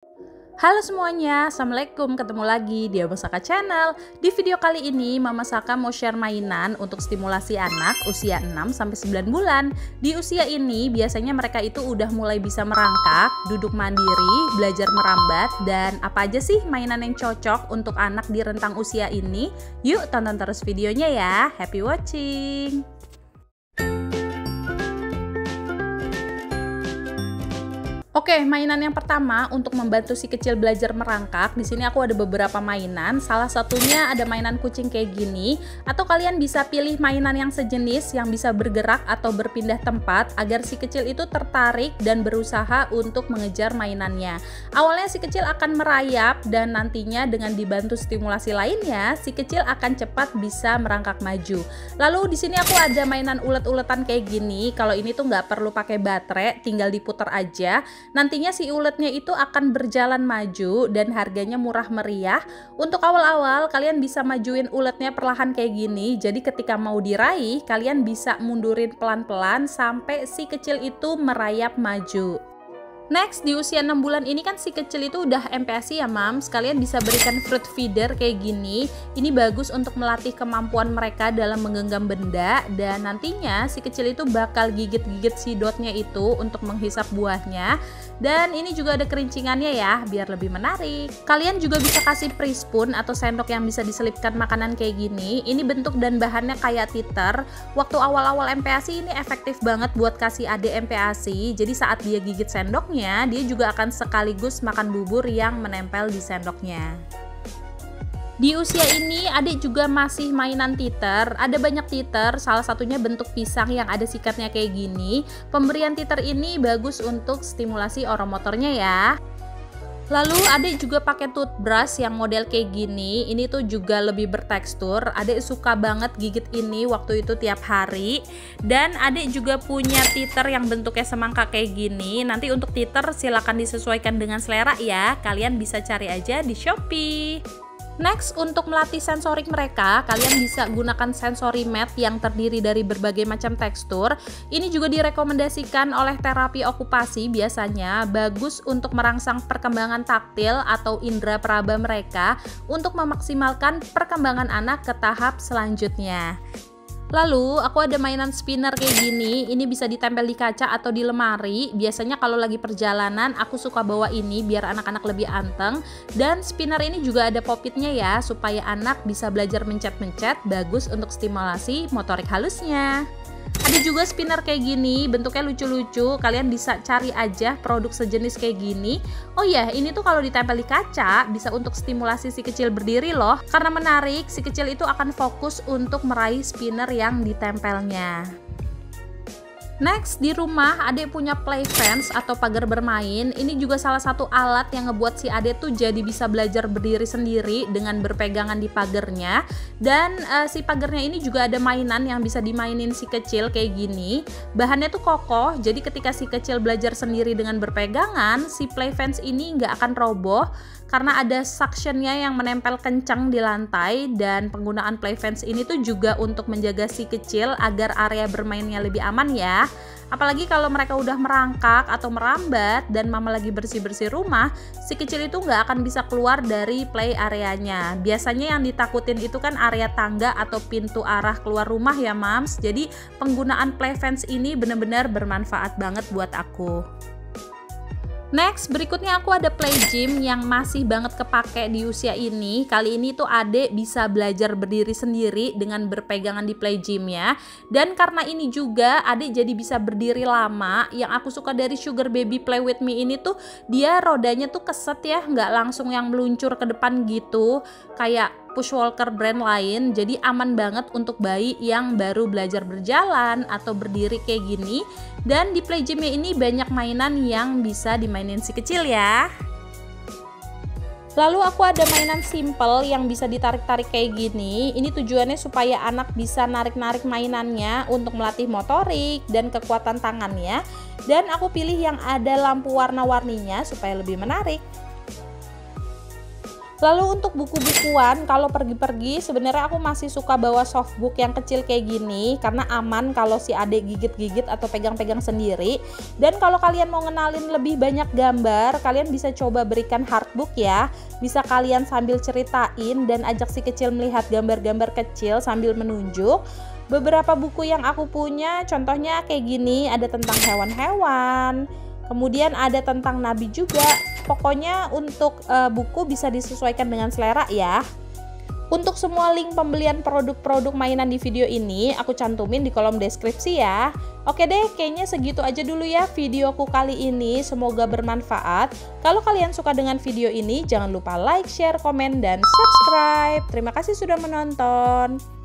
Halo semuanya, Assalamualaikum, ketemu lagi di Abang Saka Channel. Di video kali ini Mama Saka mau share mainan untuk stimulasi anak usia 6-9 bulan. Di usia ini biasanya mereka itu udah mulai bisa merangkak, duduk mandiri, belajar merambat, dan apa aja sih mainan yang cocok untuk anak di rentang usia ini? Yuk tonton terus videonya ya, happy watching! Oke, mainan yang pertama untuk membantu si kecil belajar merangkak. Di sini aku ada beberapa mainan. Salah satunya ada mainan kucing kayak gini, atau kalian bisa pilih mainan yang sejenis yang bisa bergerak atau berpindah tempat agar si kecil itu tertarik dan berusaha untuk mengejar mainannya. Awalnya si kecil akan merayap dan nantinya dengan dibantu stimulasi lainnya, si kecil akan cepat bisa merangkak maju. Lalu di sini aku ada mainan ulet-uletan kayak gini. Kalau ini tuh nggak perlu pakai baterai, tinggal diputar aja. Nantinya si uletnya itu akan berjalan maju dan harganya murah meriah. Untuk awal-awal kalian bisa majuin uletnya perlahan kayak gini. Jadi ketika mau diraih, kalian bisa mundurin pelan-pelan sampai si kecil itu merayap maju. Next, di usia 6 bulan ini kan si kecil itu udah MPASI ya Mams. Kalian bisa berikan fruit feeder kayak gini. Ini bagus untuk melatih kemampuan mereka dalam menggenggam benda. Dan nantinya si kecil itu bakal gigit-gigit si dotnya itu untuk menghisap buahnya. Dan ini juga ada kerincingannya ya, biar lebih menarik. Kalian juga bisa kasih pre-spoon atau sendok yang bisa diselipkan makanan kayak gini. Ini bentuk dan bahannya kayak titer. Waktu awal-awal MPASI ini efektif banget buat kasih adik MPASI. Jadi saat dia gigit sendoknya, dia juga akan sekaligus makan bubur yang menempel di sendoknya. Di usia ini adik juga masih mainan titer. Ada banyak titer, salah satunya bentuk pisang yang ada sikatnya kayak gini. Pemberian titer ini bagus untuk stimulasi oromotornya ya. Lalu adik juga pakai toothbrush yang model kayak gini. Ini tuh juga lebih bertekstur. Adik suka banget gigit ini waktu itu tiap hari. Dan adik juga punya titer yang bentuknya semangka kayak gini. Nanti untuk titer silakan disesuaikan dengan selera ya. Kalian bisa cari aja di Shopee. Next, untuk melatih sensorik mereka, kalian bisa gunakan sensory mat yang terdiri dari berbagai macam tekstur. Ini juga direkomendasikan oleh terapi okupasi, biasanya bagus untuk merangsang perkembangan taktil atau indera peraba mereka untuk memaksimalkan perkembangan anak ke tahap selanjutnya. Lalu aku ada mainan spinner kayak gini. Ini bisa ditempel di kaca atau di lemari. Biasanya kalau lagi perjalanan aku suka bawa ini biar anak-anak lebih anteng. Dan spinner ini juga ada popitnya ya, supaya anak bisa belajar mencet-mencet. Bagus untuk stimulasi motorik halusnya. Ada juga spinner kayak gini, bentuknya lucu-lucu. Kalian bisa cari aja produk sejenis kayak gini. Oh ya, ini tuh kalau ditempel di kaca bisa untuk stimulasi si kecil berdiri loh. Karena menarik, si kecil itu akan fokus untuk meraih spinner yang ditempelnya. Next, di rumah adik punya play fence atau pagar bermain. Ini juga salah satu alat yang ngebuat si adik tuh jadi bisa belajar berdiri sendiri dengan berpegangan di pagarnya. Dan si pagarnya ini juga ada mainan yang bisa dimainin si kecil kayak gini. Bahannya tuh kokoh, jadi ketika si kecil belajar sendiri dengan berpegangan, si play fence ini nggak akan roboh karena ada suctionnya yang menempel kencang di lantai. Dan penggunaan play fence ini tuh juga untuk menjaga si kecil agar area bermainnya lebih aman ya. Apalagi kalau mereka udah merangkak atau merambat dan mama lagi bersih-bersih rumah, si kecil itu nggak akan bisa keluar dari play areanya. Biasanya yang ditakutin itu kan area tangga atau pintu arah keluar rumah ya Mams. Jadi penggunaan play fence ini benar-benar bermanfaat banget buat aku. Next, berikutnya aku ada play gym yang masih banget kepake di usia ini. Kali ini tuh adik bisa belajar berdiri sendiri dengan berpegangan di play gymnya. Dan karena ini juga adik jadi bisa berdiri lama. Yang aku suka dari Sugar Baby Play With Me ini tuh dia rodanya tuh keset ya, nggak langsung yang meluncur ke depan gitu kayak push walker brand lain. Jadi aman banget untuk bayi yang baru belajar berjalan atau berdiri kayak gini. Dan di play gymnya ini banyak mainan yang bisa dimainin si kecil ya. Lalu aku ada mainan simple yang bisa ditarik-tarik kayak gini. Ini tujuannya supaya anak bisa narik-narik mainannya untuk melatih motorik dan kekuatan tangannya. Dan aku pilih yang ada lampu warna-warninya supaya lebih menarik. Lalu untuk buku-bukuan, kalau pergi-pergi sebenarnya aku masih suka bawa softbook yang kecil kayak gini karena aman kalau si adik gigit-gigit atau pegang-pegang sendiri. Dan kalau kalian mau ngenalin lebih banyak gambar, kalian bisa coba berikan hardbook ya. Bisa kalian sambil ceritain dan ajak si kecil melihat gambar-gambar kecil sambil menunjuk. Beberapa buku yang aku punya contohnya kayak gini, ada tentang hewan-hewan, kemudian ada tentang nabi juga. Pokoknya untuk buku bisa disesuaikan dengan selera ya. Untuk semua link pembelian produk-produk mainan di video ini aku cantumin di kolom deskripsi ya. Oke deh, kayaknya segitu aja dulu ya videoku kali ini. Semoga bermanfaat. Kalau kalian suka dengan video ini, jangan lupa like, share, komen, dan subscribe. Terima kasih sudah menonton.